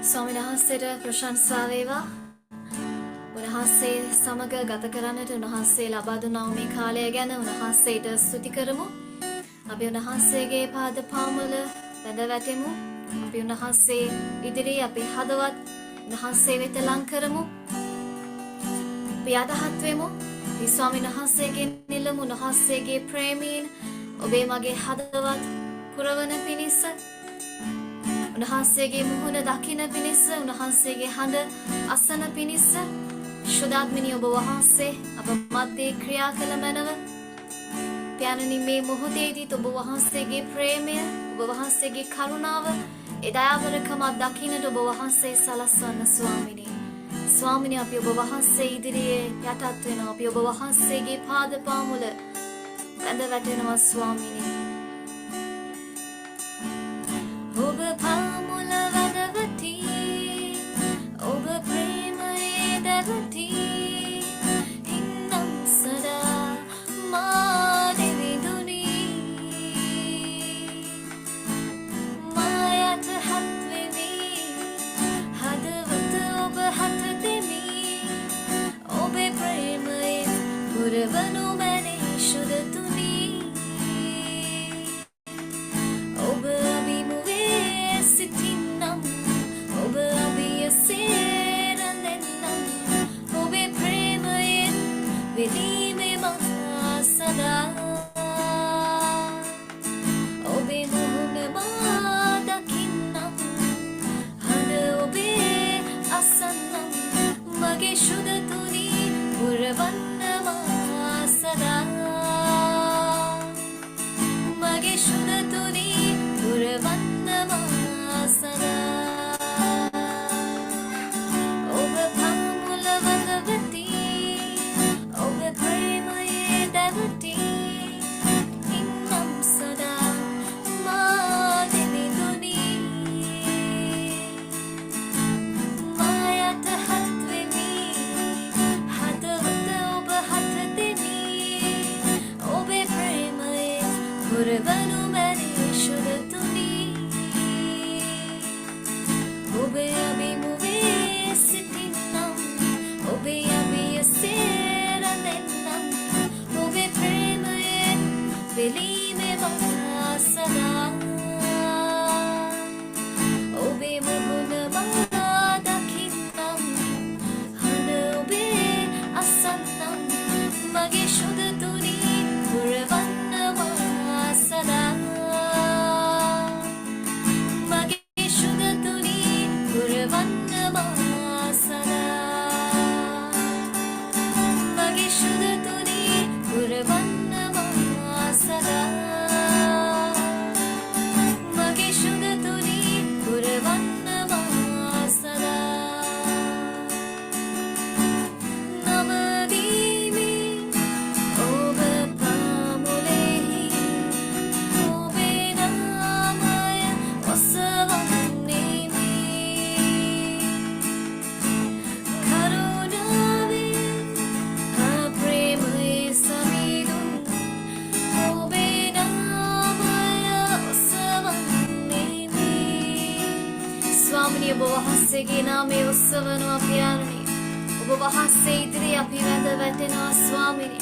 ස්වාමීන් වහන්සේට ප්‍රශංසා වේවා. උන්වහන්සේ සමග ගත කරන්නට උන්වහන්සේ ලබා දුන්නා මේ කාලය ගැන උන්වහන්සේට ස්තුති කරමු. අපි උන්වහන්සේගේ පාද පාමුල වැඳ වැටෙමු. අපි උන්වහන්සේ ඉදිරියේ අපි හදවත් උන්වහන්සේ වෙත ලං කරමු. අපි යටහත් වෙමු. මේ ස්වාමීන් වහන්සේගෙන් නිලමු උන්වහන්සේගේ ප්‍රේමීන් ඔබේ මගේ හදවත් පුරවන පිණිස උන්වහන්සේගේ මුහුණ දකින පිණිස උන්වහන්සේගේ හඬ අසන පිණිස ශුද්ධාත්මනි ඔබ වහන්සේ අප මැදේ ක්‍රියා කළ මැනව පියාණනි මේ මොහොතේදී ඔබ වහන්සේගේ ප්‍රේමය ඔබ වහන්සේගේ කරුණාව එදාවරකම දකින්නට ඔබ වහන්සේ සලස්වන්න ස්වාමිනී අපි ඔබ වහන්සේ ඉදිරියේ යටත් වෙනවා අපි ඔබ වහන්සේගේ පාද පාමුල වැඳ වැටෙනවා ස්වාමිනී ඔබ පාමුල වැඳ වැටි ඔබ ප්‍රේමයේ දැවටි හින්නම් සදා මා දෙවිඳුනි මායට හත් වෙමි හදවත ඔබ හත දෙමි ඔබේ ප්‍රේමයේ පුරවනු මැනේ ශුද්ධතුනි ඔබ අභිමුවේ සිටින්නම් ඔබ අභියසේ රැඳෙන්නම් ඔබේ ප්‍රේමයෙන් වෙදීමේ මා සදා ඔබේ මුහුණ මා දකින්නම් හඬ ඔබේ අසන්නම් මගේ ශුද්ධතුනි පුරවන්න මා සදා මගේ ශුද්ධතුනි පුරවන්න මා සදා ඔබ පාමුල වැඳ වැටි ඔබ ප්‍රේමයේ දැවටි හින්නම් සදා මා දෙවිඳුනි මායට හත් වෙමි හදවත ඔබ හත දෙමි ඔබේ ප්‍රේමයේ පුරවනු මැනේ ශුද්ධතුනි ඔබේ අභිමුවේ සිටින්නම් ඔබේ අභියසේ රැඳෙන්නම් ඔබේ ප්‍රේමයෙන් වෙලීමේ මා සදා ඔබේ මුහුණ මා දකින්නම් හඬ ඔබේ අසන්නම් මගේ ශුද්ධතුනි පුරවන්න මා සදා මගේ ශුද්ධතුනි පුරවන්න මා සදා මගේ ශුද්ධතුනි පුරවන්න මා සදා මගේ ශුද්ධතුනි පුරවන්න මා සදා නමදීමි ඔබ පාමුලෙහි ඔබේ නාමය ඔසවන්නෙමි කරුණාවේ ප්‍රේමයේ සමිඳුන් ඔබේ නාමය ඔසවන්නෙමි ස්වාමිනී ඔබ වහන්සේගේ නාමය ඔසවනවා පියාණනි ඔබ වහන්සේ ඉදිරියේ අපි වැඳ වැටෙනවා ස්වාමිනී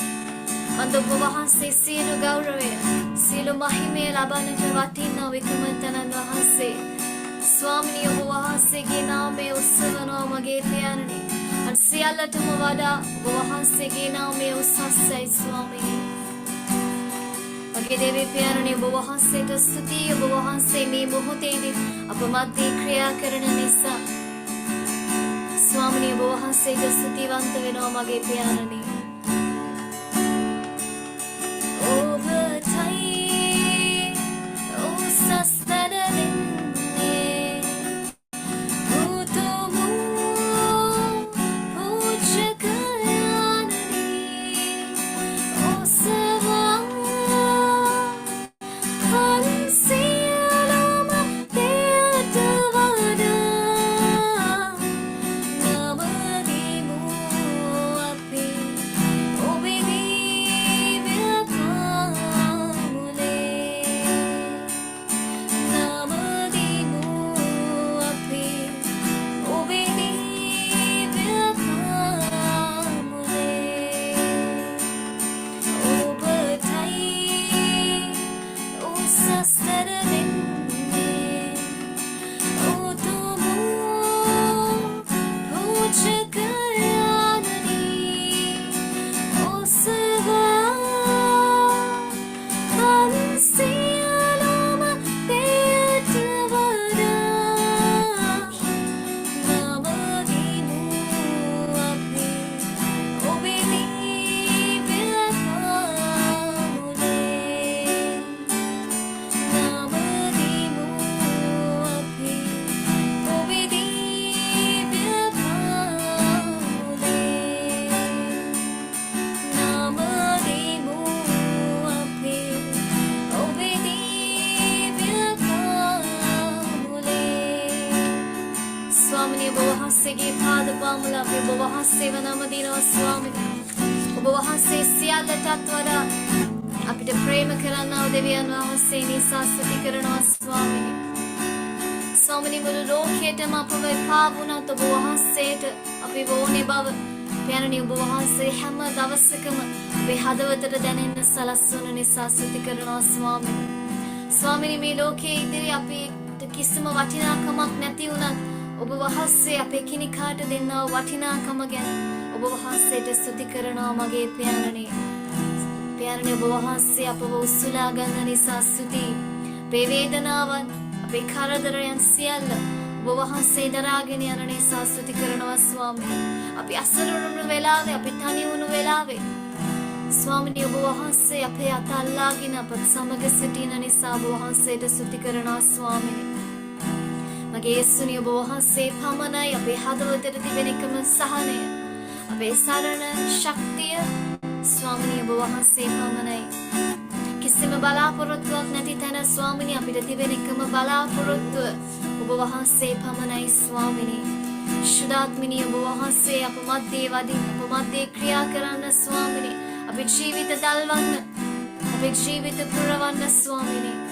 අද ඔබ වහන්සේ සියලු ගෞරවය සියලු මහිමය ලබන්නට වටිනා වික්‍රමතනන් වහන්සේ ස්වාමිනී ඔබ වහන්සේගේ නාමය ඔසවනවා මගේ පියාණනි අන් සියල්ලටම වඩා ඔබ වහන්සේගේ නාමය උසස්යි ස්වාමිනී මගේ දේවී පියාණනි ඔබ වහන්සේට ස්තුතියි ඔබ වහන්සේ මේ මොහොතේදී අප මැදේ ක්‍රියා කරන නිසා ස්වාමිනී ඔබ වහන්සේට ස්තුතිවන්ත වෙනවා මගේ පියාණනි ඔබටයි උසස් තැන දෙන්නේ උතුම් පූජකයන්නි ඔසවා කල සියලුම දෙයට වඩා නමදිමු අපි ආශිර්වාද පාමුලා අපි ඔබ වහන්සේව නම දිනවා ස්වාමීනි. ඔබ වහන්සේ සියල්ලටත් වඩා අපිට ප්‍රේම කරන්නා වූ දෙවියන් වහන්සේ නිසා ස්තුති කරනවා ස්වාමීනි. ස්වාමීනි මුළු ලෝකයටම අපව එපා වුණත් ඔබ වහන්සේට අපි ඕනේ බව පියාණනි ඔබ වහන්සේ හැම දවසකම අපේ හදවතට දැනෙන්න සලස්වන නිසා ස්තුති කරනවා ස්වාමීනි. ස්වාමීනි මේ ලෝකයේ ඉදිරි අපිට කිසිම වටිනාකමක් නැති වුණත් ඔබ වහන්සේ අපේ කිනිකාට දෙන්නා වූ වටිනාකම ගැන ඔබ වහන්සේට ස්තුති කරනවා මගේ පියාණනි. පියාණනි ඔබ වහන්සේ අපව උස්සලා ගන්න නිසා ස්තුතියි. අපේ වේදනාවන් අපේ කරදරයන් සියල්ල ඔබ වහන්සේ දරාගෙන යන නිසා ස්තුති කරනවා ස්වාමීනි. අපි අසරණ වෙලාවේ අපි තනි වුණු වෙලාවේ ස්වාමීනි ඔබ වහන්සේ අපේ අත අල්ලාගෙන අපත් සමග සිටින නිසා ඔබ වහන්සේට ස්තුති කරනවා ස්වාමීනි. මගේ යේසුනි ඔබ වහන්සේ පමණයි අපේ හදවතට තිබෙන එකම සහනය. අපේ සරණ ශක්තිය ස්වාමීනි ඔබ වහන්සේ පමණයි. කිසිම බලාපොරොත්තුවක් නැති තැන ස්වාමීනි අපිට තිබෙන එකම බලාපොරොත්තුව ඔබ වහන්සේ පමණයි ස්වාමීනි. ශුද්ධාත්මිනී ඔබ වහන්සේ අප මැදේ වදින්න අප මැදේ ක්‍රියා කරන්න ස්වාමීනි. අපේ ජීවිත දල්වන්න අපේ ජීවිත පුරවන්න ස්වාමීනි.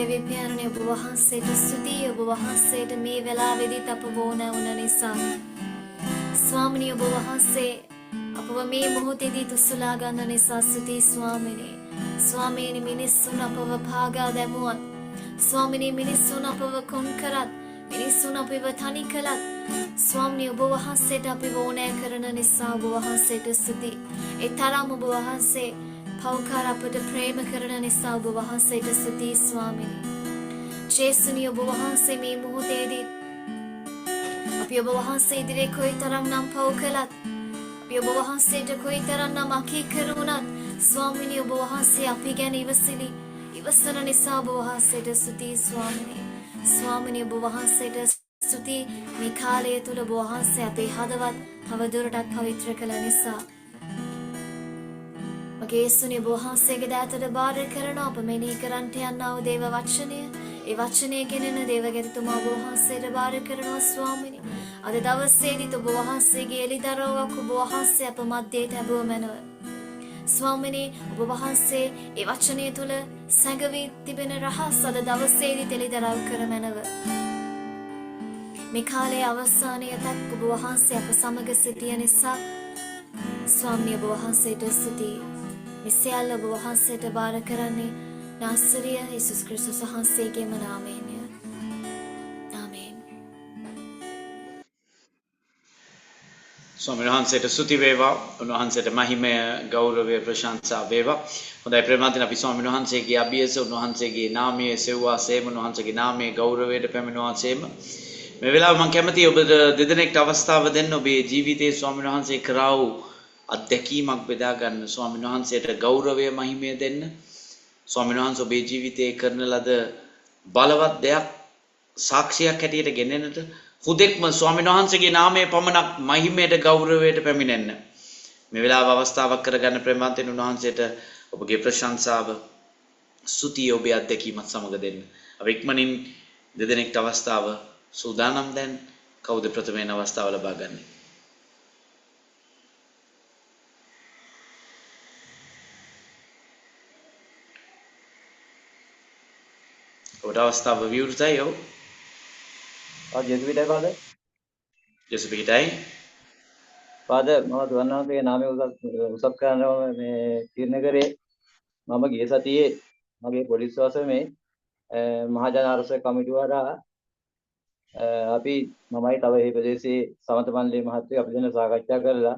දෙවි පියාණනි ඔබ වහන්සේට ස්තුතියි. ඔබ වහන්සේට මේ වෙලාවේදීත් අපව ඕන වුණ නිසා ස්වාමිනී ඔබ වහන්සේ අපව මේ මොහොතේදී උස්සලා ගන්න නිසා ස්තුතියි ස්වාමිනී. ස්වාමීනි මිනිස්සුන් අපව පාගා දැමුවත් ස්වාමිනී මිනිස්සුන් අපව කොන් කරත් මිනිස්සුන් අපව තනි කළත් ස්වාමිනී ඔබ වහන්සේට අපව ඕනෑ කරන නිසා ඔබ වහන්සේට ස්තුතියි. ඒ තරම් ඔබ වහන්සේ පෞකාර අපට ප්‍රේම කරන නිසා ඔබ වහන්සේට ස්තුතියි ස්වාමීනි. ජේසුනි ඔබ වහන්සේ මේ මොහොතේදී අපි ඔබ වහන්සේ ඉදිරියේ කොයිතරම් නම් පව් කළත් අපි ඔබ වහන්සේට කොයිතරම් නම් අකීකරු වුණත් ස්වාමීනි ඔබ වහන්සේ අපි ගැන ඉවසන නිසා ඔබ වහන්සේට ස්තුතියි ස්වාමීනි. ස්වාමීනි ඔබ වහන්සේට ස්තුතියි මේ කාලය තුල ඔබ වහන්සේ අපේ හදවත් තව දුරටත් පවිත්‍ර කළ නිසා. මගේ යේසුනේ ඔබ වහන්සේගේ දෑතට බාර කරනවා අප මෙනෙහි කරන්ට යන්නා වූ දේව වචනය ඒ වචනය ගෙනෙන දේවගැතිතුමා ඔබ වහන්සේට බාර කරනවා ස්වාමිනි අද දවසේදීත් ඔබ වහන්සේගේ එළිදරව්වක් ඔබ වහන්සේ අප මැදේ තැබුව මැනව ස්වාමිනී ඔබ වහන්සේ ඒ වචනය තුල සැඟවී තිබෙන රහස් අද දවසේදී එළිදරව් කර මැනව මේ කාලයේ අවසානයේ තක් ඔබ වහන්සේ අප සමග සිටිය නිසා ස්වාමී ඔබ වහන්සේට ස්තුතියි. මේ සියල්ල ඔබ වහන්සේට බාර කරන්නේ නාසරිය යේසුස් ක්‍රිස්තුස් වහන්සේගේම නාමයෙන්ය. ආමේන්. ස්වාමීන් වහන්සේට ස්තුති වේවා. උන්වහන්සේට මහිමය, ගෞරවය, ප්‍රශංසා වේවා. හොඳයි ප්‍රේමවන්තයන් අපි ස්වාමීන් වහන්සේගේ අභියස උන්වහන්සේගේ නාමයේ සෙව්වා සේම උන්වහන්සේගේ නාමයේ ගෞරවයට පැමිණුවා සේම මේ වෙලාව මම කැමතියි ඔබට දෙදෙනෙක්ට අවස්ථාව දෙන්න ඔබේ ජීවිතයේ ස්වාමීන් වහන්සේ කරා වූ අත්දැකීමක් බෙදා ගන්න ස්වාමීන් වහන්සේට ගෞරවය මහිමය දෙන්න ස්වාමීන් වහන්සේ ඔබේ ජීවිතයේ කරන ලද බලවත් දෙයක් සාක්ෂියක් හැටියට ගෙනෙන්නට හුදෙක්ම ස්වාමීන් වහන්සේගේ නාමයේ පමණක් මහිමයට ගෞරවයට පැමිණෙන්න මේ වෙලාව අවස්ථාවක් කරගන්න ප්‍රේමවන්තයන් උන්වහන්සේට ඔබගේ ප්‍රශංසාව ස්තුතිය ඔබේ අත්දැකීමත් සමග දෙන්න අපි ඉක්මනින් දෙදෙනෙක්ට අවස්ථාව සූදානම් දැන් කවුද ප්‍රථමයෙන් අවස්ථාව ලබා ගන්නේ ඔබට අවස්ථාව විවෘතයි ඔව් ජෙසුපිටයි පාද ජෙසුපිටයි පාද මම තුවන්නාගේ නාමය උසස් කරනවා මේ තීරණය කරේ මම ගිය සතියේ මගේ පොලිස් වාසමේ මහජන ආරක්ෂක කමිටුව හරහා අපි මමයි තව මේ ප්‍රදේශයේ සමත මණ්ඩලයේ මහත්වරු අපි දෙන්න සාකච්ඡා කරලා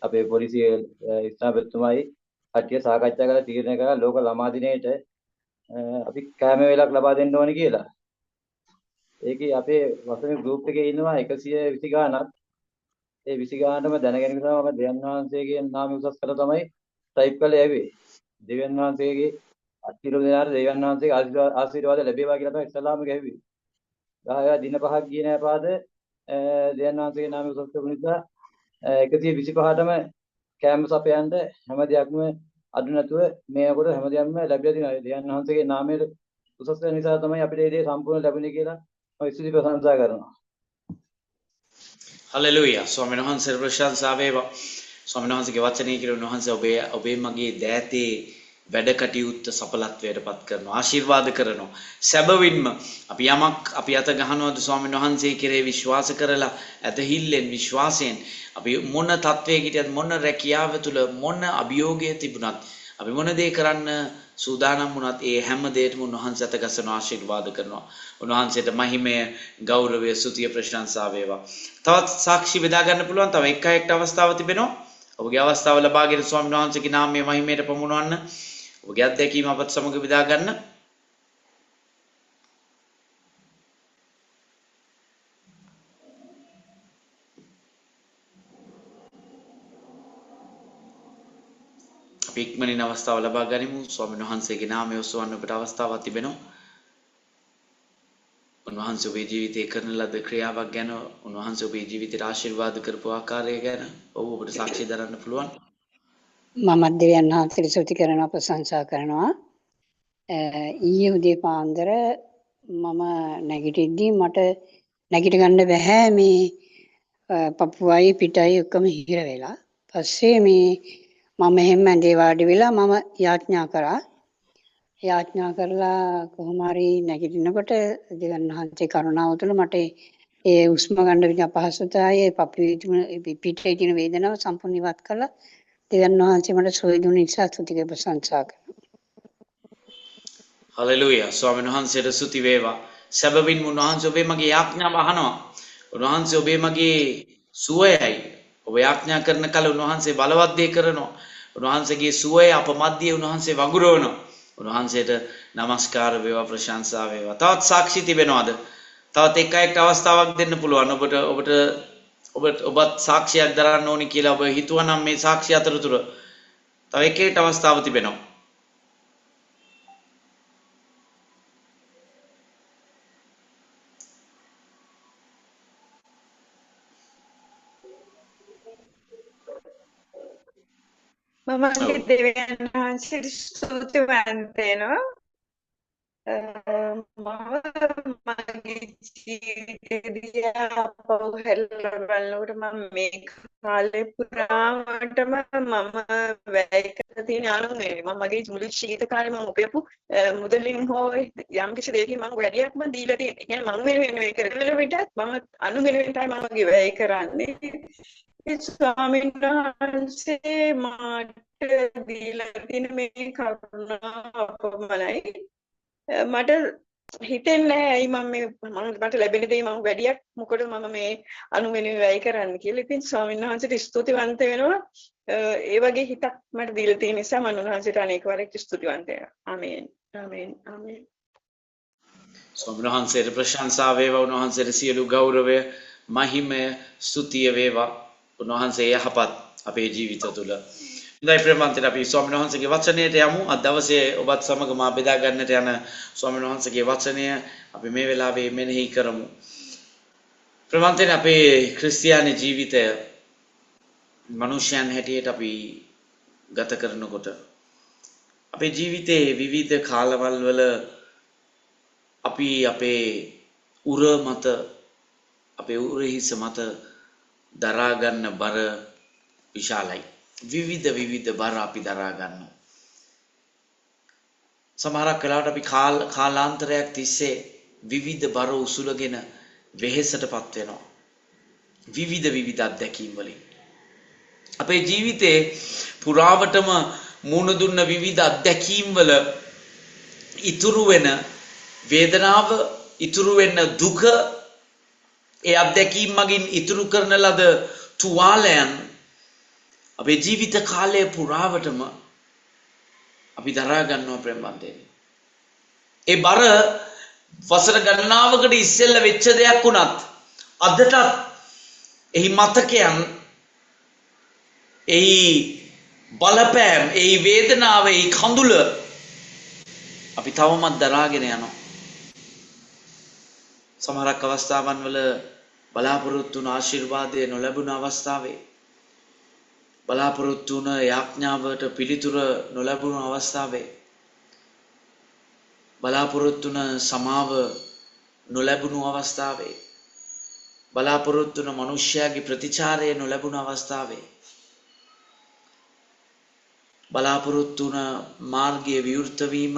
අපේ පොලිසිය ස්ථාපිතතුමයි කට්ටිය සාකච්ඡා කරලා තීරණය කරලා ලෝක ළමා දිනේට අපි කැම වේලක් ලබා දෙන්න ඕනේ කියලා. ඒකේ අපේ වසමේ ගෲප් එකේ ඉන්නවා 120 ගාණක්. ඒ 20 ගාණටම දැනගෙන තමයි මම දෙවියන් වහන්සේගේ නාමය උසස් කරලා තමයි ටයිප් කරලා යවුවේ. දෙවියන් වහන්සේගේ ආශිර්වාද දෙවියන් වහන්සේගේ ආශිර්වාද ලැබේවා කියලා තමයි ඉස්ලාම ගැහුවේ. ගාය දින 5ක් ගියේ නෑ පාද දෙවියන් වහන්සේගේ නාමය උසස් කරපු නිසා 125ටම කැම්පස් අපයන්ට හැම දෙයක්ම අඩු නැතුව මේකට හැම දෙයක්ම ලැබිලා තියෙනවා. දෙවියන් වහන්සේගේ නාමයට උසස් වෙන නිසා තමයි අපිට මේ දේ සම්පූර්ණ ලැබුණේ කියලා මම ස්තුති ප්‍රශංසා කරනවා. හලෙලූයා ස්වාමීන් වහන්සේ ප්‍රශංසා වේවා. ස්වාමීන් වහන්සේගේ වචනේ කියලා උන්වහන්සේ ඔබේ මගේ දෑතේ වැඩ කටයුත්ත සඵලත්වයට පත් කරනවා ආශිර්වාද කරනවා සැබවින්ම අපි යමක් අපි අත ගහනවාද ස්වාමීන් වහන්සේ කෙරේ විශ්වාස කරලා ඇදහිල්ලෙන් විශ්වාසයෙන් අපි මොන තත්වයක හිටියත් මොන රැකියාව තුල මොන අභියෝගය තිබුණත් අපි මොන දේ කරන්න සූදානම් වුණත් ඒ හැම දෙයකම උන්වහන්සේ අත ගසන ආශිර්වාද කරනවා උන්වහන්සේට මහිමය ගෞරවය ස්තුතිය ප්‍රශංසා වේවා තවත් සාක්ෂි බෙදා ගන්න පුළුවන් තව එක්ක අවස්ථාවක් තිබෙනවා ඔබගේ අවස්ථාව ලබාගෙන ස්වාමීන් වහන්සේගේ නාමයේ මහිමයට පමුණවන්න ඔබගේ අත්දැකීම අපත් සමග බෙදා ගන්න. අපි ඉක්මනින් අවස්ථාව ලබා ගනිමු. ස්වාමීන් වහන්සේගේ නාමය ඔසවන්න ඔබට අවස්ථාවක් තිබෙනවා. උන්වහන්සේ ඔබේ ජීවිතේ කරන ලද ක්‍රියාවක් ගැන උන්වහන්සේ ඔබේ ජීවිතයට ආශිර්වාද කරපු ආකාරය ගැන ඔබට සාක්ෂි දරන්න පුළුවන්. මම දෙවියන් වහන්සේට ස්තුති කරනවා ප්‍රශංසා කරනවා. ඊයේ උදේ පාන්දර මම නැගිටිද්දී මට නැගිට ගන්න බැහැ මේ පපුවයි පිටයි ඔක්කොම හිර වෙලා. පස්සේ මේ මම එහෙම ඇඳේ වාඩි වෙලා මම යාඥා කරා. යාඥා කරලා කොහොම හරි නැගිටිනකොට දෙවියන් වහන්සේ කරුණාව තුළ මට ඒ උස්ම ගන්න විදිහ අපහසුතාවය පපුවේ පිටේ තියෙන වේදනාව සම්පූර්ණ ඉවත් කළා. දෙවියන් වහන්සේ මට සුවය දුන්න නිසා ස්තුතික ප්‍රශංසා කරනවා. හලෙලූයා ස්වාමීන් වහන්සේට ස්තුති වේවා. සැබවින්ම උන්වහන්සේ ඔබේ මගේ යාඥාව අහනවා. උන්වහන්සේ ඔබේ මගේ සුවයයි. ඔබ යාඥා කරන කල උන්වහන්සේ බලවත් දේ කරනවා. උන්වහන්සේගේ සුවය අප මැදියේ උන්වහන්සේ වගුරවනවා. උන්වහන්සේට নমස්කාර වේවා ප්‍රශංසා වේවා. තවත් සාක්ෂි තිබෙනවද? තවත් එක්ක අවස්ථාවක් දෙන්න පුළුවන්. ඔබත් සාක්ෂියක් දරන්න ඕනි කියලා ඔබ හිතුවනම් මේ සාක්ෂි අතරතුර තව එකට අවස්ථාවක් තිබෙනවා. මමගේ ඔව්. දෙවියන් වහන්සේට ස්තුතිවන්ත වෙනවා. මම මගේ ජීවිතේදී අපව හැරලා බලනකොට මම මේ කාලේ පුරාවටම මම වැය කරලා තියෙන අනුනේ මම මගේ මුළු ජීවිත කාලේ මම උපයපු මුදලින් හෝ යම් කිසි දෙයකින් මම වැඩියක්ම දීලා තියෙනවා. ඒ කියන්නේ මම වෙනුවෙන් මේ කරන විටත් මම අනු වෙනුවෙන් තමයි මම මගේ වැය කරන්නේ. ඒ ස්වාමීන් වහන්සේ මාට දීලා තියෙන මේ කරුණාව අපමණයි. මට හිතෙන්නේ නැහැ ඇයි මට ලැබෙන දේ මම වැඩියක් මොකද මම මේ අනු වෙනුවෙන් වැය කරන්න කියලා. ඉතින් ස්වාමීන් වහන්සේට ස්තුතිවන්ත වෙනවා. ඒ වගේ හිතක් මට දීලා තියෙන නිසා මම උන්වහන්සේට අනේක වරක් ස්තුතිවන්ත වෙනවා. ආමේන්. ආමේන්. ආමේන්. ස්වාමීන් වහන්සේට ප්‍රශංසා වේවා. උන්වහන්සේට සියලු ගෞරවය, මහිමය, ස්තුතිය වේවා. උන්වහන්සේ යහපත් අපේ ජීවිත තුළ. හොඳයි ප්‍රේමවන්තයන්, අපි ස්වාමීන් වහන්සේගේ වචනයට යමු. අද දවසේ ඔබත් සමග මා බෙදා ගන්නට යන ස්වාමීන් වහන්සේගේ වචනය අපි මේ වෙලාවේ මෙනෙහි කරමු. ප්‍රේමවන්තයන්, අපේ ක්‍රිස්තියානි ජීවිතය මනුෂ්‍යයන් හැටියට අපි ගත කරනකොට අපේ ජීවිතයේ විවිධ කාලවල වල අපි අපේ උර මත, අපේ උරහිස මත දරා ගන්න බර විශාලයි. විවිධ බර අපි දරා ගන්නවා. සමහරක් වෙලාවට අපි කාලාන්තරයක් තිස්සේ විවිධ බර උසුලගෙන වෙහෙසටපත් වෙනවා. විවිධ අත්දැකීම් වලින් අපේ ජීවිතේ පුරාවටම මුණ දුන්න විවිධ අත්දැකීම් වල ඉතුරු වෙන වේදනාව, ඉතුරු වෙන දුක, ඒ අත්දැකීම් මගින් ඉතුරු කරන ලද තුවාලයන් අපේ ජීවිත කාලය පුරාවටම අපි දරා ගන්නවා ප්‍රේමවන්තයනි. ඒ බර වසර ගණනාවකට ඉස්සෙල්ලා වෙච්ච දෙයක් වුණත් අදටත් එහි මතකයන්, එහි බලපෑම්, එහි වේදනාව, එහි කඳුල අපි තවමත් දරාගෙන යනවා. සමහරක් අවස්ථාවන් වල බලාපොරොත්තු වුණ ආශිර්වාදය නොලැබුණ අවස්ථාවේ, බලාපොරොත්තු වුණ යාඥාවට පිළිතුර නොලැබුණු අවස්ථාවේ, බලාපොරොත්තු වුණ සමාව නොලැබුණු අවස්ථාවේ, බලාපොරොත්තු වුණ මනුෂ්‍යයාගේ ප්‍රතිචාරය නොලැබුණු අවස්ථාවේ, බලාපොරොත්තු වුණ මාර්ගයේ විවෘත වීම,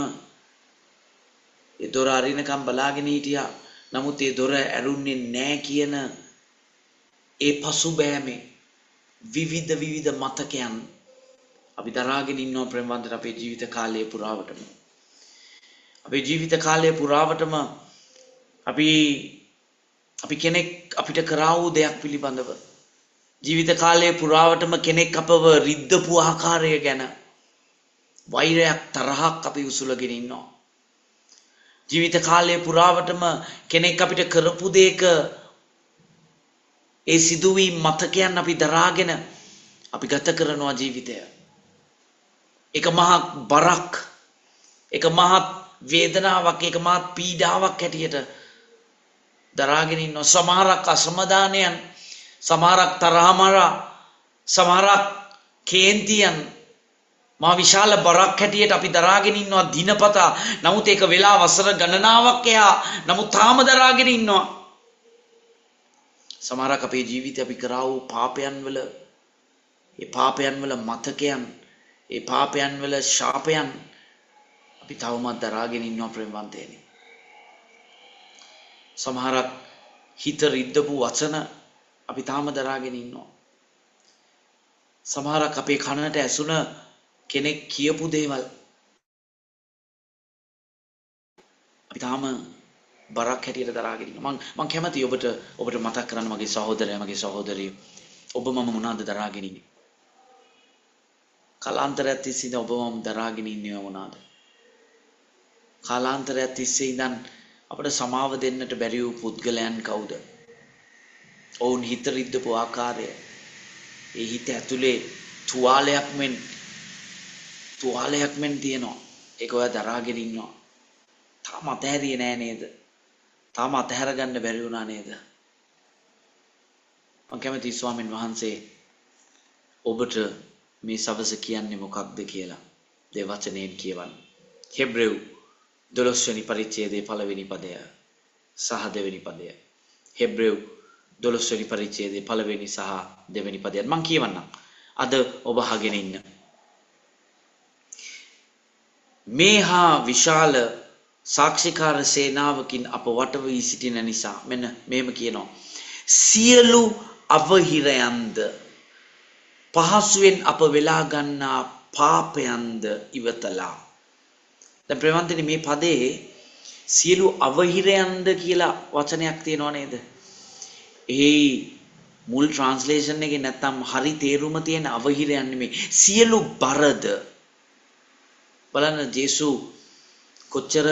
ඒ දොර අරිනකම් බලාගෙන හිටියා. නමුත් ඒ දොර ඇරුන්නේ නැහැ කියන ඒ පසුබෑමේ විවිධ මතකයන් අපි දරාගෙන ඉන්නවා ප්‍රේමවන්තයන්. අපේ ජීවිත කාලය පුරාවටම, අපේ ජීවිත කාලය පුරාවටම අපි කෙනෙක් අපිට කරා වූ දෙයක් පිළිබඳව, ජීවිත කාලය පුරාවටම කෙනෙක් අපව රිද්දපු ආකාරය ගැන වෛරයක්, තරහක් අපි උසුලගෙන ඉන්නවා. ජීවිත කාලය පුරාවටම කෙනෙක් අපිට කරපු දෙයක ඒ සිදුවීම් මතකයන් අපි දරාගෙන අපි ගත කරනවා ජීවිතය. එක මහත් බරක්, එක මහත් වේදනාවක්, එක මහත් පීඩාවක් හැටියට දරාගෙන ඉන්නවා. සමහරක් අසමාදානයන්, සමහරක් තරහමරා, සමහරක් කේන්තියන් මා විශාල බරක් හැටියට අපි දරාගෙන ඉන්නවා දිනපතා. නමුත් ඒක වෙලා වසර ගණනාවක් එහා, නමුත් තාම දරාගෙන ඉන්නවා. සමහරක් අපේ ජීවිතේ අපි කරා වූ පාපයන් වල, ඒ පාපයන් වල මතකයන්, ඒ පාපයන් වල ශාපයන් අපි තවමත් දරාගෙන ඉන්නවා ප්‍රේමවන්තයනි. සමහරක් හිත රිද්දපු වචන අපි තාම දරාගෙන ඉන්නවා. සමහරක් අපේ කනට ඇසුන කෙනෙක් කියපු දේවල් අපි තාම බරක් හැටියට දරාගෙන ඉන්නවා. මම කැමතියි ඔබට මතක් කරන්න, මගේ සහෝදරයා, මගේ සහෝදරිය, ඔබ මම මොනවද දරාගෙන ඉන්නේ? කාලාන්තරයක් තිස්සේ ඉඳන් ඔබ මම දරාගෙන ඉන්නේ මොනවද? කාලාන්තරයක් තිස්සේ ඉඳන් අපිට සමාව දෙන්නට බැරි වූ පුද්ගලයන් කවුද? ඔවුන් හිත රිද්දපු ආකාරය, ඒ හිත ඇතුලේ තුවාලයක් මෙන් තියෙනවා. ඒක ඔයා දරාගෙන ඉන්නවා. තාම අතහැරියේ නෑ නේද? තාම අතහැර ගන්න බැරි වුණා නේද? මම කැමතියි ස්වාමින් වහන්සේ ඔබට මේ සවස කියන්නේ මොකක්ද කියලා දේ වචනයෙන් කියවන්න. හෙබ්‍රෙව් 12 වෙනි පරිච්ඡේදයේ පළවෙනි පදය සහ දෙවෙනි පදය. හෙබ්‍රෙව් 12 වෙනි පරිච්ඡේදයේ පළවෙනි සහ දෙවෙනි පදයන් මම කියවන්නම්. අද ඔබ අහගෙන ඉන්න. මේ හා විශාල සාක්ෂිකාර සේනාවකින් අප වට වී සිටින නිසා මෙන්න මේම කියනවා. සියලු අවහිරයන්ද පහසුවෙන් අප වෙලා ගන්නා පාපයන්ද ඉවතලා. දැන් ප්‍රේමන්තනි මේ පදේ සියලු අවහිරයන්ද කියලා වචනයක් තියෙනව නේද? ඒ මුල් ට්‍රාන්ස්ලේෂන් එකේ නැත්තම් හරි තේරුම තියෙන අවහිරයන් නෙමෙයි. සියලු බරද බලන්න ජේසු කොච්චර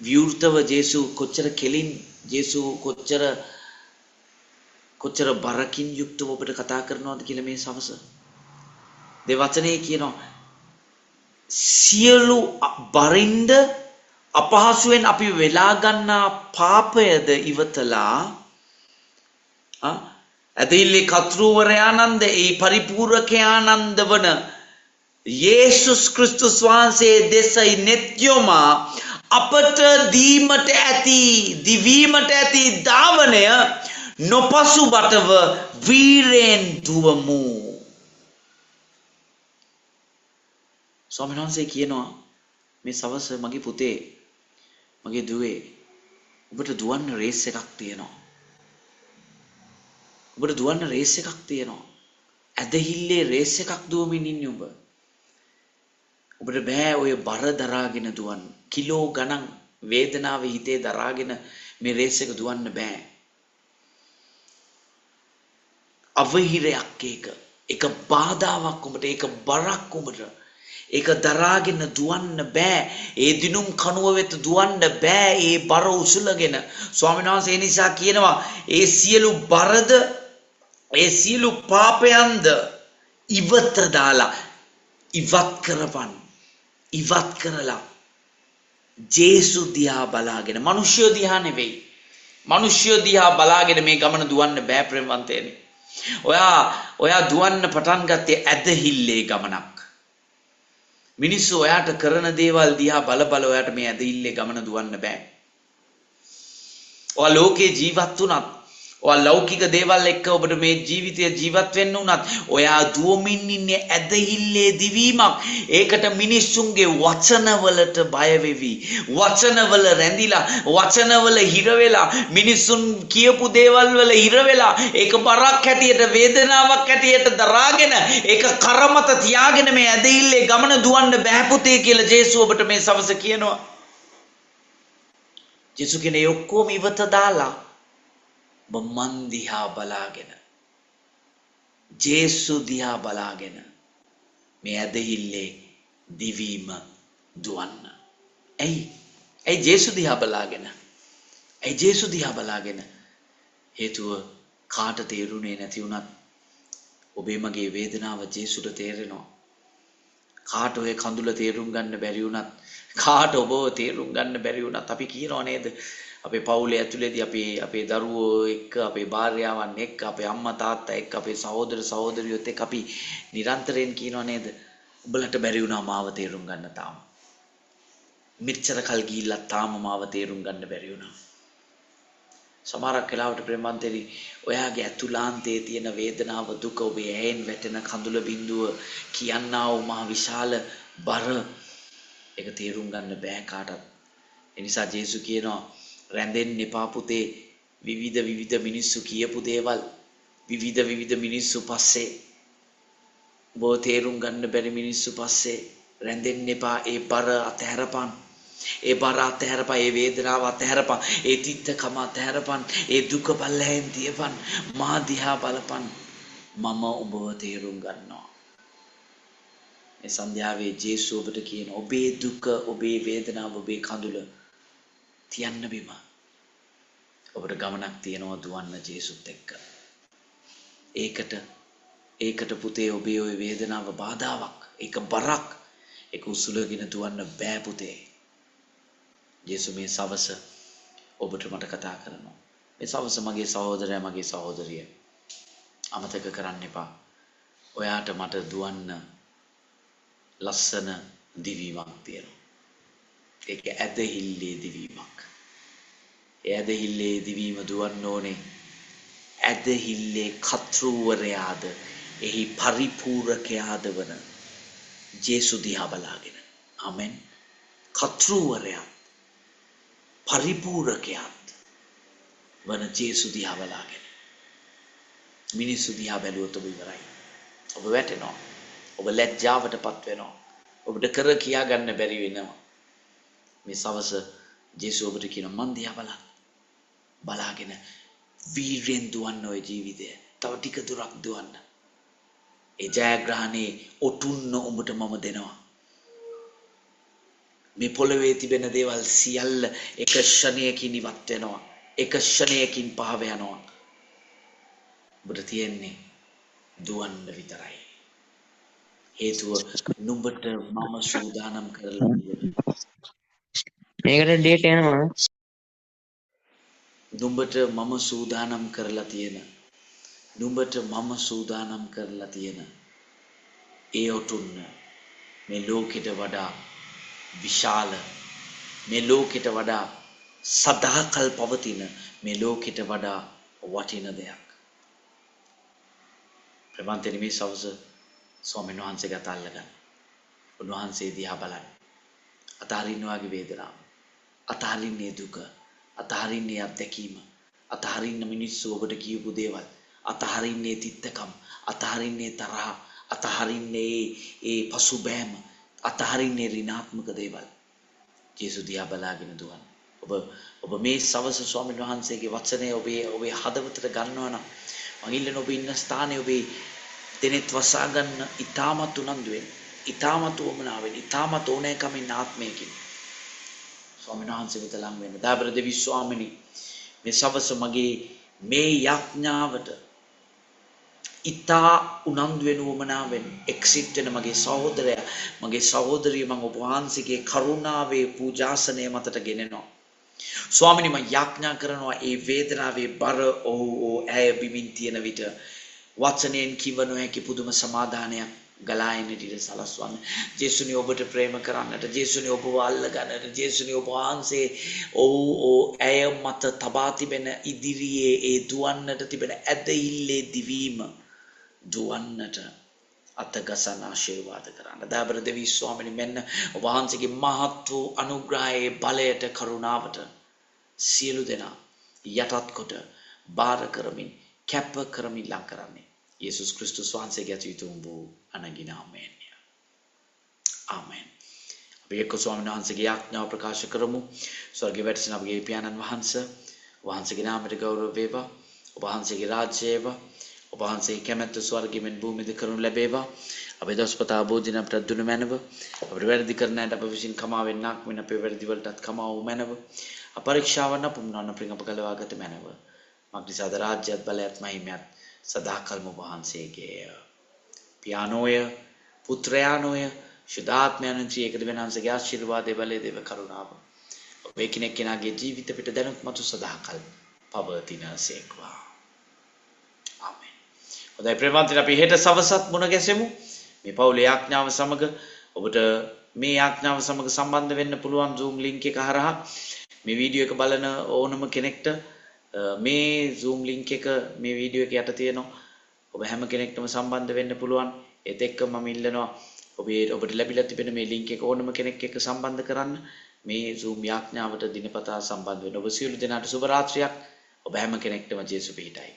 විවෘතව ජේසු කොච්චර කෙලින් ජේසු කොච්චර බරකින් යුක්තව ඔබට කතා කරනවද කියලා මේ සවස. දෙවචනේ කියනවා සියලු බරින්ද අපහසුවෙන් අපි වෙලා ගන්නා පාපයද ඉවතලා ඇදහිල්ලේ කතෘවරයානන්ද ඒ පරිපූර්ණකයානන්ද වන යේසුස් ක්‍රිස්තුස් වහන්සේ දෙසයි නෙත්‍යොමා අපට දීමට ඇති දිවීමට ඇති දාවනය නොපසුබටව වීරයෙන් දුවමු. ස්වාමීන් වහන්සේ කියනවා මේ සවස මගේ පුතේ මගේ දුවේ ඔබට දුවන්න රේස් එකක් තියෙනවා. ඔබට දුවන්න රේස් එකක් තියෙනවා. ඇදහිල්ලේ රේස් එකක් දුවමින් ඉන්නේ ඔබ. ඔබට බෑ ඔය බර දරාගෙන දුවන්න. කිලෝ ගණන් වේදනාව හිතේ දරාගෙන මේ රේස් එක දුවන්න බෑ. අවහිරයක් ඒක බාධාවක් ඔබට, ඒක බරක් ඔබට. ඒක දරාගෙන දුවන්න බෑ. ඒ දිනුම් කනුව වෙත දුවන්න බෑ. ඒ බර උසුලගෙන ස්වාමීන් වහන්සේ ඒ නිසා කියනවා ඒ සියලු බරද ඒ සියලු පාපයන්ද ඉවත දාලා ඉවත් කරපන්. ඉවත් කරලා ජේසු දිහා බලාගෙන, මිනිස්සු දිහා නෙවෙයි, මිනිස්සු දිහා බලාගෙන මේ ගමන දුවන්න බෑ ප්‍රේමවන්තයනි. ඔයා දුවන්න පටන් ගත්තේ ඇදහිල්ලේ ගමනක්. මිනිස්සු ඔයාට කරන දේවල් දිහා බල බල ඔයාට මේ ඇදහිල්ලේ ගමන දුවන්න බෑ. ඔයා ලෝකේ ජීවත් වුණත්, ඔයා ලෞකික දේවල් එක්ක ඔබට මේ ජීවිතය ජීවත් වෙන්න උනත් ඔයා දුවමින් ඉන්නේ ඇදහිල්ලේ දිවීමක්. ඒකට මිනිස්සුන්ගේ වචනවලට බය වෙවි, වචනවල රැඳිලා, වචනවල හිර වෙලා, මිනිස්සුන් කියපු දේවල් වල හිර වෙලා, ඒක බරක් හැටියට, වේදනාවක් හැටියට දරාගෙන, ඒක කරමත තියාගෙන මේ ඇදහිල්ලේ ගමන දුවන්න බෑ පුතේ කියලා ජේසු ඔබට මේ සවස කියනවා. ජේසු කියන්නේ ඔක්කොම ඉවත දාලා මන් දිහා බලාගෙන, ජේසු දිහා බලාගෙන මේ ඇදහිල්ලේ දිවීම දුවන්න. ඇයි ජේසු දිහා බලාගෙන? ඇයි ජේසු දිහා බලාගෙන? හේතුව කාට තේරුනේ නැති වුණත් ඔබේ මගේ වේදනාව ජේසුට තේරෙනවා. කාට ඔය කඳුල තේරුම් ගන්න බැරි වුණත්, කාට ඔබව තේරුම් ගන්න බැරි වුණත් අපි කියනවා නේද? අපේ පවුලේ ඇතුලේදී අපේ දරුවෝ එක්ක, අපේ භාර්යාවන් එක්ක, අපේ අම්මා තාත්තා එක්ක, අපේ සහෝදර සහෝදරියොත් එක්ක අපි නිරන්තරයෙන් කියනවා නේද? උඹලට බැරි වුණා මාව තේරුම් ගන්න තාම. මෙච්චර කල් ගිහිල්ලා තාම මාව තේරුම් ගන්න බැරි වුණා. සමහරක් වෙලාවට ප්‍රේමන්තේරි ඔයාගේ ඇතුළාන්තයේ තියෙන වේදනාව, දුක, ඔබේ ඇහෙන් වැටෙන කඳුල බිඳුව කියන්නා වූ මහ විශාල බර ඒක තේරුම් ගන්න බෑ කාටවත්. ඒ නිසා ජේසු කියනවා රැඳෙන්න එපා පුතේ. විවිධ මිනිස්සු කියපු දේවල්, විවිධ මිනිස්සු පස්සේ, ඔබ තේරුම් ගන්න බැරි මිනිස්සු පස්සේ රැඳෙන්න එපා. ඒ බර අතහැරපන්. ඒ බර අතහැරපන්. ඒ වේදනාව අතහැරපන්. ඒ තිත්තකම අතහැරපන්. ඒ දුක පල්ලෙහෙන් තියපන්. මා දිහා බලපන්. මම ඔබව තේරුම් ගන්නවා. මේ සන්ධ්‍යාවේ ජේසු ඔබට කියන ඔබේ දුක, ඔබේ වේදනාව, ඔබේ කඳුල තියන්න බිම. ඔබට ගමනක් තියෙනවා දුවන්න ජේසුත් එක්ක. ඒකට පුතේ ඔබේ ওই වේදනාව බාධාවක්. ඒක බරක්. ඒක උසුලගෙන දුවන්න බෑ පුතේ. ජේසු මේ සවස ඔබට මට කතා කරනවා. මේ සවස මගේ සහෝදරයා, මගේ සහෝදරිය අමතක කරන්න එපා. ඔයාට මට දුවන්න ලස්සන දිවීමක් තියෙනවා. ඒක ඇදහිල්ලේ දිවීමක්. ඒ ඇදහිල්ලේ දිවීම දුවන්න ඕනේ. ඇදහිල්ලේ කතෘවරයාද එහි පරිපූර්ණකයාද වන ජේසු දිහා බලාගෙන. ආමෙන්. කතෘවරයා පරිපූර්ණකයාත් වන ජේසු දිහා බලාගෙන. මිනිස්සු දිහා බැලුවොත් ඔබ ඉවරයි. ඔබ වැටෙනවා. ඔබ ලැජ්ජාවටපත් වෙනවා. ඔබට කර කියා ගන්න බැරි වෙනවා. මේ සවස ජේසු ඔබට කියන මන් දිහා බලන්න. බලාගෙන වීරෙන් දුවන්න ඔය ජීවිතය. තව ටික දුරක් දුවන්න. ඒ ජයග්‍රහණේ ඔටුන්න ඔබට මම දෙනවා. මේ පොළවේ තිබෙන දේවල් සියල්ල එක ක්ෂණයකින් ඉවත් වෙනවා. එක ක්ෂණයකින් පහව යනවා. ඔබට තියෙන්නේ දුවන්න විතරයි. හේතුව නුඹට මම සූදානම් කරලා මේකට ඩේට් යනවා. නුඹට මම සූදානම් කරලා තියෙන. නුඹට මම සූදානම් කරලා තියෙන. ඒ ඔටුන්න මේ ලෝකෙට වඩා විශාල, මේ ලෝකෙට වඩා සදාකල් පවතින, මේ ලෝකෙට වඩා වටින දෙයක්. ප්‍රමාන්තෙනි මේ සවස ස්වාමීන් වහන්සේ ගත අල්ලගන්න. උන්වහන්සේ දිහා බලන්න. අතහරින්න වගේ වේදනාව. අතහරින්නේ දුක. අතහරින්නේ අත්දැකීම. අතහරින්න මිනිස්සු ඔබට කියපු දේවල්. අතහරින්නේ තිත්තකම්. අතහරින්නේ තරහ. අතහරින්නේ ඒ පසුබෑම. අතහරින්නේ ඍණාත්මක දේවල්. ජේසු දිහා බලාගෙන දුවන්න. ඔබ මේ සවස ස්වාමීන් වහන්සේගේ වචනය ඔබේ හදවතට ගන්නවා නම් මම ඉල්ලන ඔබ ඉන්න ස්ථානයේ ඔබේ දෙනෙත් වසා ගන්න ඊ타මත් උනන්දුවෙන්, ඊ타මත් උවමනාවෙන්, ඊ타මත් ඕනෑකමින් ආත්මයකින් ස්වාමීන් වහන්සේ වෙත ලං වෙන්න. දාබර දෙවි ස්වාමිනී, මේ සවස මගේ මේ යාඥාවට ඊතා උනන්දුවෙන් උවමනාවෙන් එක්සිට් වෙන මගේ සහෝදරයා, මගේ සහෝදරිය මම ඔබ වහන්සේගේ කරුණාවේ පූජාසනය මතට ගෙනෙනවා. ස්වාමිනී මම යාඥා කරනවා ඒ වේදනාවේ බර ඇය බිමින් තියෙන විට වචනයෙන් කිව නොහැකි පුදුම සමාදානයක් ගලා එන්නට ඉඩ සලස්වන්න. ජේසුනි ඔබට ප්‍රේම කරන්නට, ජේසුනි ඔබව අල්ල ගන්නට, ජේසුනි ඔබ වහන්සේ ඇය මත තබා තිබෙන ඉදිරියේ ඒ දුවන්නට තිබෙන ඇදහිල්ලේ දිවීම දුවන්නට අතගසන ආශිර්වාද කරන්න. දාබර දෙවි ස්වාමීනි මෙන්න ඔබ වහන්සේගේ මහත් වූ අනුග්‍රහයේ බලයට කරුණාවට සියලු දෙනා යටත් කොට බාර කරමින් කැප කරමින් ලං කරන්නේ යේසුස් ක්‍රිස්තුස් වහන්සේගේ අතිවිතුම් වූ අනගින ආමේන්. ආමේන්. අපි එක්ක ස්වාමීන් වහන්සේගේ ආඥාව ප්‍රකාශ කරමු. ස්වර්ගයේ වැඩ සිටින අපගේ පියාණන් වහන්සේ වහන්සේගේ නාමයට ගෞරව වේවා. ඔබ වහන්සේගේ රාජ්‍යය වේවා. ඔබ වහන්සේගේ කැමැත්ත ස්වර්ගයෙන් භූමියද කරනු ලැබේවා. අපේ දස්පතා භෝජන අපට දුන මැනව. අපට වැරදි කරන අයට අප විසින් කමා වෙන්නක් වෙන අපේ වැරදි වලටත් කමා වූ මැනව. අපරීක්ෂාවන් අපමුණන ප්‍රිංග අපකලවාගත මැනව. මග්නිසාද රාජ්‍යත් බලයත් මහිමයත් සදාකල්ම වහන්සේගේ. පියානෝය, පුත්‍රයානෝය, ශුද්ධාත්මයන්න් එකට වෙනන්සේගේ ආශිර්වාදයේ බලයේ දේව කරුණාව. ඔබ එකිනෙක කෙනාගේ ජීවිත පිට දැනුත් මතු සදාකල් පවතිනසේක්වා. ආමෙන්. හොඳයි ප්‍රේමවන්තයන් අපි හෙට සවසත් මුණ ගැසෙමු. මේ පවුලේ ආඥාව සමග ඔබට මේ ආඥාව සමග සම්බන්ධ වෙන්න පුළුවන් Zoom link එක හරහා මේ වීඩියෝ එක බලන ඕනම කෙනෙක්ට මේ Zoom link එක මේ වීඩියෝ එක යට තියෙනවා. ඔබ හැම කෙනෙක්ටම සම්බන්ධ වෙන්න පුළුවන්. ඒත් එක්ක මම ඉල්ලනවා ඔබට ලැබිලා තිබෙන මේ link එක ඕනම කෙනෙක් එක්ක සම්බන්ධ කරන්න. මේ Zoom යාඥාවට දිනපතා සම්බන්ධ වෙන්න. ඔබ සියලු දෙනාට සුබ රාත්‍රියක්. ඔබ හැම කෙනෙක්ටම ජේසු පිහිටයි.